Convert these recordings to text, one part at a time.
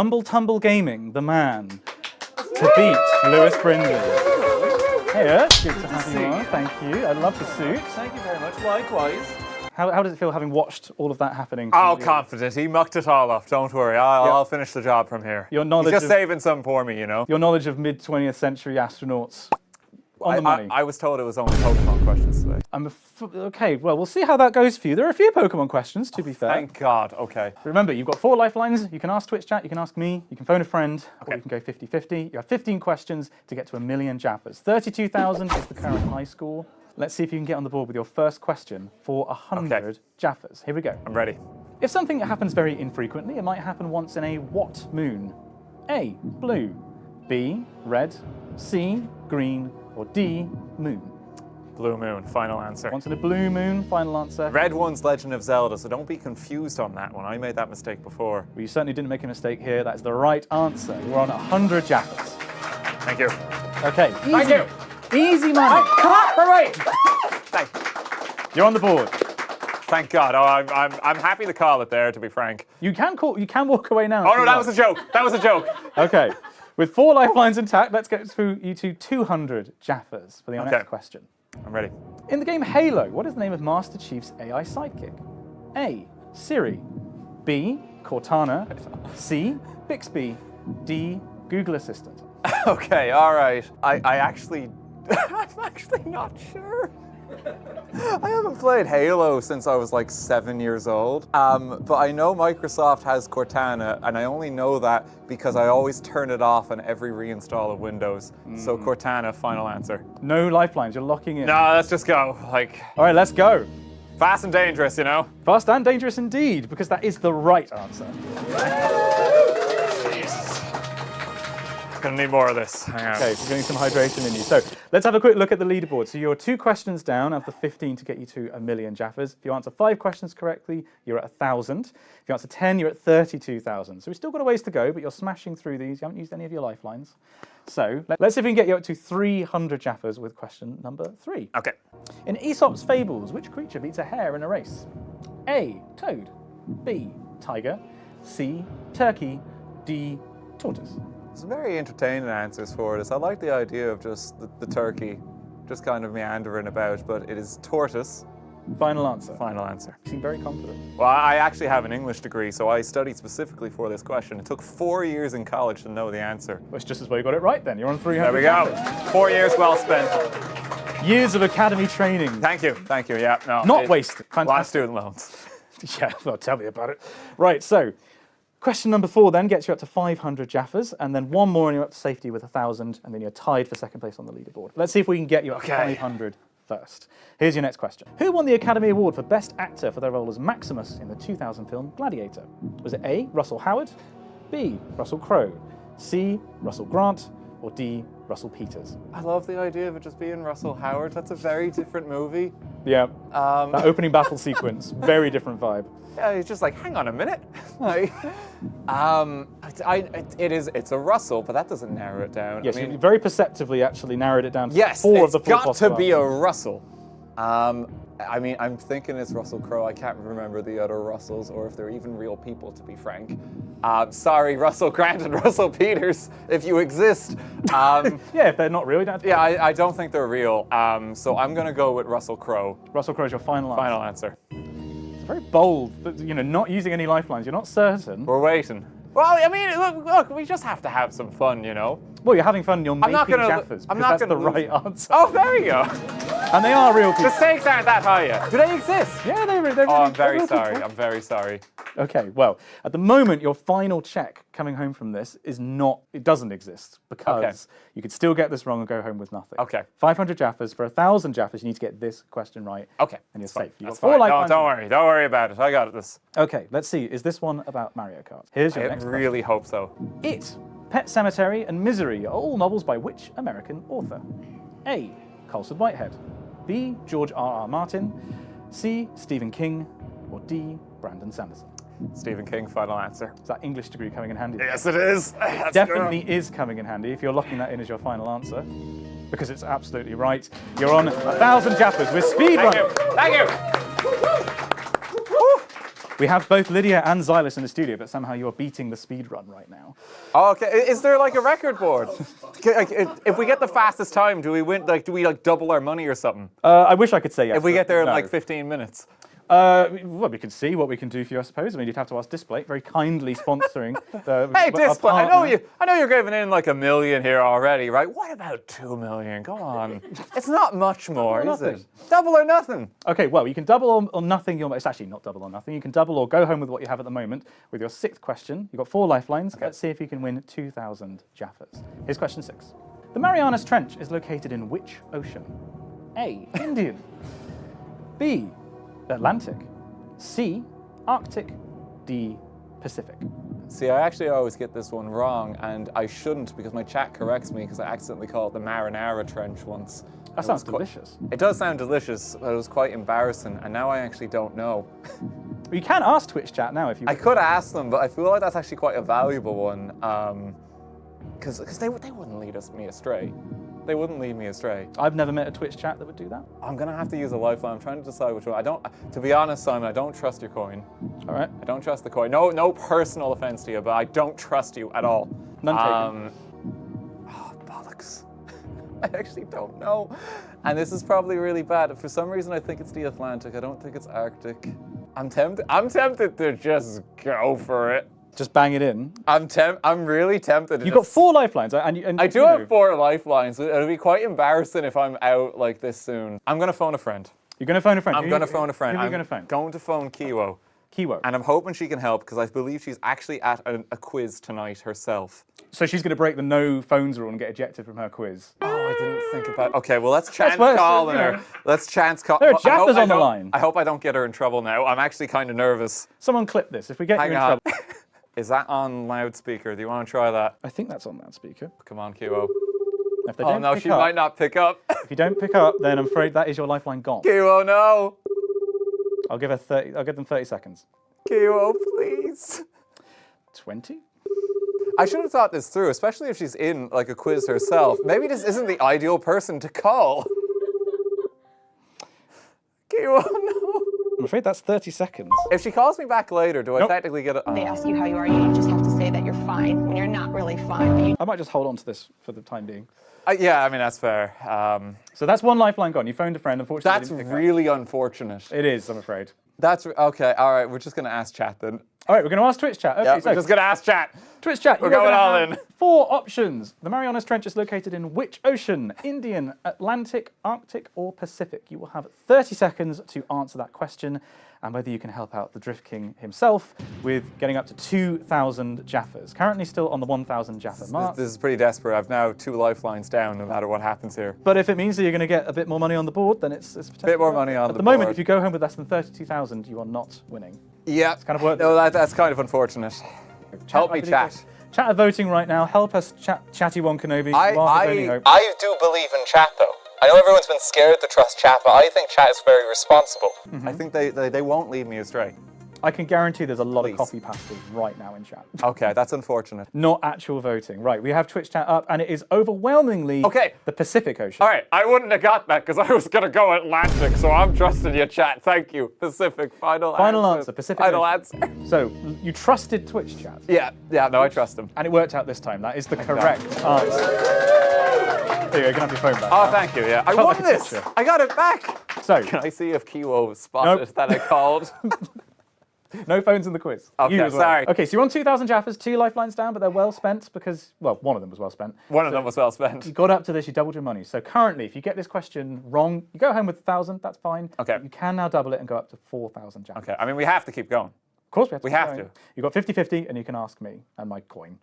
Humble Tumble Gaming, the man, to beat Lewis Brindley. Hey, good to have you on. Thank you. I love the suit. Thank you very much. Likewise. How does it feel having watched all of that happening? Oh, confident. He mucked it all up. Don't worry. I'll finish the job from here. Your knowledge He's just saving some for me, you know. Your knowledge of mid-20th century astronauts on the money. I was told it was only Pokemon questions today. Okay, well, we'll see how that goes for you. There are a few Pokemon questions, to be fair. Thank God. Okay. Remember, you've got 4 lifelines. You can ask Twitch chat, you can ask me, you can phone a friend, or you can go 50-50. You have 15 questions to get to 1 million Jaffas. 32,000 is the current high score. Let's see if you can get on the board with your first question for 100 Jaffas. Here we go. I'm ready. If something happens very infrequently, it might happen once in a what moon? A, blue, B, red, C, green, or D, moon? Blue moon. Final answer. Once in a blue moon, final answer. Red one's Legend of Zelda, so don't be confused on that one. I made that mistake before. Well, you certainly didn't make a mistake here. That's the right answer. You're on 100 Jaffas. Thank you. Okay. Easy. Thank you. Easy money. Come on, hooray! Thank you. You're on the board. Thank God. Oh, I'm happy to call it there, to be frank. You can walk away now. Oh no, that was a joke. That was a joke. Okay. With 4 lifelines intact, let's get through you to 200 Jaffas for the next question. I'm ready. In the game Halo, what is the name of Master Chief's AI sidekick? A, Siri, B, Cortana, C, Bixby, D, Google Assistant. Okay, all right. I'm actually not sure. I haven't played Halo since I was like 7 years old, but I know Microsoft has Cortana, and I only know that because I always turn it off on every reinstall of Windows. So Cortana, final answer. No lifelines, you're locking in. No, let's just go. Like, all right, let's go. Fast and dangerous, you know? Fast and dangerous indeed, because that is the right answer. Gonna need more of this. Hang on. Okay, so you're getting some hydration in you. So let's have a quick look at the leaderboard. So you're 2 questions down of the 15 to get you to 1 million Jaffas. If you answer 5 questions correctly, you're at 1,000. If you answer 10, you're at 32,000. So we've still got a ways to go, but you're smashing through these. You haven't used any of your lifelines. So let's see if we can get you up to 300 Jaffas with question number 3. Okay. In Aesop's Fables, which creature beats a hare in a race? A, toad, B, tiger, C, turkey, D, tortoise. There's very entertaining answers for this. I like the idea of just the turkey, just kind of meandering about, but it is tortoise. Final answer. Final answer. You seem very confident. Well, I actually have an English degree, so I studied specifically for this question. It took 4 years in college to know the answer. Well, it's just as well you got it right then. You're on 300. There we go. 4 years well spent. Years of academy training. Thank you. Thank you. Yeah. No. Not wasted. Fantastic. A lot of student loans. Yeah, well, tell me about it. Right, so question number 4 then gets you up to 500 Jaffas, and then 1 more and you're up to safety with 1,000, and then you're tied for second place on the leaderboard. Let's see if we can get you up to 500 first. Here's your next question. Who won the Academy Award for Best Actor for their role as Maximus in the 2000 film Gladiator? Was it A, Russell Howard, B, Russell Crowe, C, Russell Grant, or D, Russell Peters? I love the idea of it just being Russell Howard. That's a very different movie. Yeah, that opening battle sequence, very different vibe. Yeah, he's just like, hang on a minute. Like, it's a Russell, but that doesn't narrow it down. Yes, I mean, you very perceptively actually narrowed it down to 4 of the 4 got possible to be a answers. Russell. I mean, I'm thinking it's Russell Crowe. I can't remember the other Russells, or if they're even real people, to be frank. Sorry, Russell Grant and Russell Peters, if you exist. Yeah, if they're not real, you don't have to. Yeah, I don't think they're real. So I'm going to go with Russell Crowe. Russell Crowe's your final answer. Final answer. It's very bold, but, you know, not using any lifelines. You're not certain. We're waiting. Well, I mean, look, we just have to have some fun, you know? Well, you're having fun, you're making Jaffas, because that's the right answer. Oh, there you go. And they are real people. The stakes aren't that high yet. Do they exist? Yeah, they're Oh, I'm very real sorry. people. I'm very sorry. Okay, well, at the moment, your final check coming home from this is not, it doesn't exist, because you could still get this wrong and go home with nothing. Okay. 500 Jaffas. For 1,000 Jaffas, you need to get this question right. Okay. And you're That's fine. safe. You've That's got 4 fine. lifelines. Don't worry. Don't worry about it. I got this. Okay, let's see. Is this one about Mario Kart? Here's your next I really hope so. It, Pet Sematary, and Misery are all novels by which American author? A, Colson Whitehead. B, George R.R. Martin. C, Stephen King. Or D, Brandon Sanderson. Stephen King, final answer. Is that English degree coming in handy? Yes, it is. Definitely is coming in handy if you're locking that in as your final answer, because it's absolutely right. You're on 1,000 Jaffas with speed running. Thank you. We have both Lydia and Xylus in the studio, but somehow you are beating the speed run right now. Oh, okay, is there like a record board? If we get the fastest time, do we win? Like, do we like double our money or something? I wish I could say yes. If we get there in no. like 15 minutes. Well, we can see what we can do for you, I suppose. I mean, you'd have to ask Display, very kindly sponsoring. Hey, Display, I know partner. you're giving in like $1 million here already, right? What about $2 million? Come on, it's not much more, is it? Double or nothing. Okay, well, you can double or nothing. It's actually not double or nothing. You can double or go home with what you have at the moment with your 6th question. You've got 4 lifelines. Okay. Let's see if you can win 2,000 Jaffas. Here's question 6. The Marianas Trench is located in which ocean? A, Indian. B, Atlantic. C, Arctic. D, Pacific. See, I actually always get this one wrong, and I shouldn't because my chat corrects me because I accidentally called it the Marinara Trench once. That sounds delicious. It does sound delicious, but it was quite embarrassing, and now I actually don't know. You can ask Twitch chat now if you I could ask them, but I feel like that's actually quite a valuable one, because they wouldn't lead me astray. They wouldn't lead me astray. I've never met a Twitch chat that would do that. I'm gonna have to use a lifeline. I'm trying to decide which one. To be honest, Simon, I don't trust your coin. All right. I don't trust the coin. No personal offense to you, but I don't trust you at all. None taken. Oh, bollocks. I actually don't know. And this is probably really bad. For some reason, I think it's the Atlantic. I don't think it's Arctic. I'm tempted to just go for it. Just bang it in. I'm really tempted. You've got 4 lifelines, and I do have 4 lifelines. It'll be quite embarrassing if I'm out like this soon. I'm gonna phone a friend. You're gonna phone a friend. I'm gonna phone a friend. Who are you gonna phone? Going to phone Kiwo. Kiwo. And I'm hoping she can help because I believe she's actually at a quiz tonight herself. So she's gonna break the no phones rule and get ejected from her quiz. Oh, I didn't think about. Okay, well let's chance calling her. Let's chance call. There are Jaffas on the line. I hope I don't get her in trouble now. I'm actually kind of nervous. Someone clip this. If we get you in trouble. Is that on loudspeaker? Do you want to try that? I think that's on loudspeaker. Come on, Kiwo. If they don't pick she up, might not pick up. If you don't pick up, then I'm afraid that is your lifeline gone. Kiwo, no. I'll give them 30 seconds. Kiwo, please. 20? I should have thought this through, especially if she's in like a quiz herself. Maybe this isn't the ideal person to call. Kiwo, no. I'm afraid that's 30 seconds. If she calls me back later, do I technically get a... They ask you how you are, you just have to say that you're fine when you're not really fine. I might just hold on to this for the time being. Yeah, I mean, that's fair. So that's 1 lifeline gone. You phoned a friend, unfortunately. That's really unfortunate. It is, I'm afraid. That's okay. All right, we're just going to ask chat then. All right, we're going to ask Twitch chat. Okay, Yeah, so we're just going to ask chat. Twitch chat, We're going all in. 4 options. The Marianas Trench is located in which ocean? Indian, Atlantic, Arctic, or Pacific? You will have 30 seconds to answer that question, and whether you can help out the Drift King himself with getting up to 2,000 Jaffas. Currently still on the 1,000 Jaffa mark. This is pretty desperate. I've now 2 lifelines down no matter what happens here. But if it means that you're going to get a bit more money on the board, then it's potentially... Bit more money on the board. At the moment, if you go home with less than 32,000, you are not winning. Yeah. It's kind of worth it. No, that's kind of unfortunate. Help me, chat. Chat are voting right now. Help us, Chatty One Kenobi. I do believe in chat, though. I know everyone's been scared to trust chat, but I think chat is very responsible. Mm-hmm. I think they won't lead me astray. I can guarantee there's a lot of copy pastas right now in chat. Okay, that's unfortunate. Not actual voting. Right, we have Twitch chat up, and it is overwhelmingly the Pacific Ocean. All right, I wouldn't have got that because I was going to go Atlantic, so I'm trusting you, chat. Thank you. Pacific, final answer. Pacific Final Ocean. answer. So, you trusted Twitch chat. Yeah, no, I trust them. And it worked out this time. That is the correct answer. There you go, you can have your phone back. Oh, thank you, yeah. I won this. I got it back. So, can I see if Kiwo spotted that I called? No phones in the quiz. Okay, sorry. Okay, so you're on 2,000 Jaffas, 2 lifelines down, but they're well spent because, well, one of them was well spent. One of them was well spent. You got up to this, you doubled your money. So currently, if you get this question wrong, you go home with 1,000, that's fine. Okay. You can now double it and go up to 4,000 Jaffas. Okay, I mean, we have to keep going. Of course we have to. You've got 50-50, and you can ask me and my coin.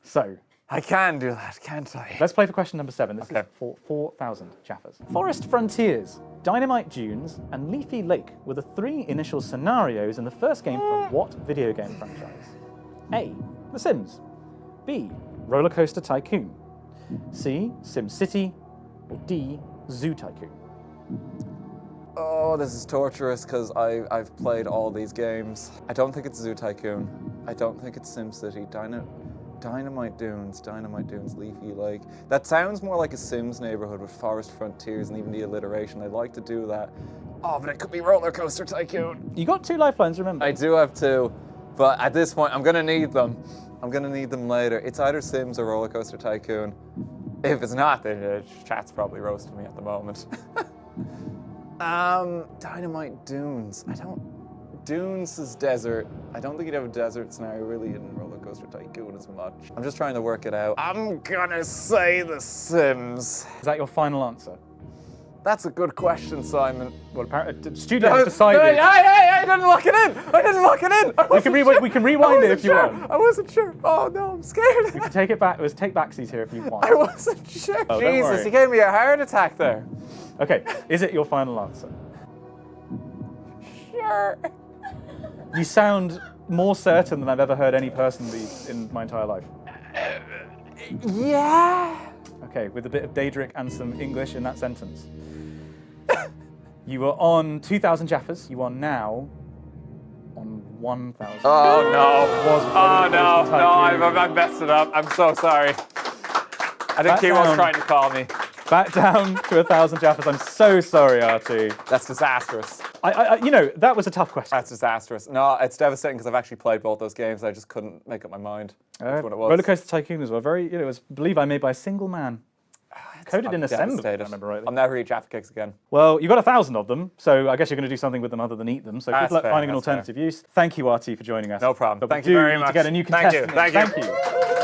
So... I can do that, can't I? Let's play for question number 7. This is for 4,000 Jaffas. Forest Frontiers, Dynamite Dunes, and Leafy Lake were the 3 initial scenarios in the first game from what video game franchise? A. The Sims. B. Roller Coaster Tycoon. C. Sim City. Or D. Zoo Tycoon. Oh, this is torturous because I've played all these games. I don't think it's Zoo Tycoon. I don't think it's Sim City. Dynamite Dunes, Leafy Lake. That sounds more like a Sims neighborhood with Forest Frontiers and even the alliteration. I'd like to do that, Oh, but it could be Roller Coaster Tycoon. You got 2 lifelines, remember? I do have 2, but at this point, I'm gonna need them. I'm gonna need them later. It's either Sims or Roller Coaster Tycoon. If it's not, then chat's probably roasting me at the moment. Dynamite Dunes. Dunes is desert. I don't think you'd have a desert scenario really in Roller Coaster Tycoon as much. I'm just trying to work it out. I'm gonna say The Sims. Is that your final answer? That's a good question, Simon. Well, apparently, the studio has decided. I didn't lock it in. I didn't lock it in. We can rewind it if you want. I wasn't sure. Oh no, I'm scared. You can take it back. Let's take backsies here if you want. I wasn't sure. Oh, don't Jesus, worry. you gave me a heart attack there. Okay, is it your final answer? Sure. You sound more certain than I've ever heard any person be in my entire life. Yeah. Okay, with a bit of Daedric and some English in that sentence. You were on 2,000 Jaffas. You are now on 1,000. Oh no. Was I messed it up. I'm so sorry. I think he was trying to call me. Back down to 1,000 Jaffas. I'm so sorry, RT. That's disastrous. You know, that was a tough question. That's disastrous. No, it's devastating because I've actually played both those games. I just couldn't make up my mind. That's what it was. Roller Coaster Tycoon as well. It was, I believe I made by a single man. Coded in assembly, if I remember rightly. I'll never eat Jaffa cakes again. Well, you got 1,000 of them, so I guess you're going to do something with them other than eat them. So That's good luck fair, finding an that's alternative use. Thank you, RT, for joining us. No problem. But Thank we you do very need much. to get a new Thank you. contestant in. Thank you. Thank you.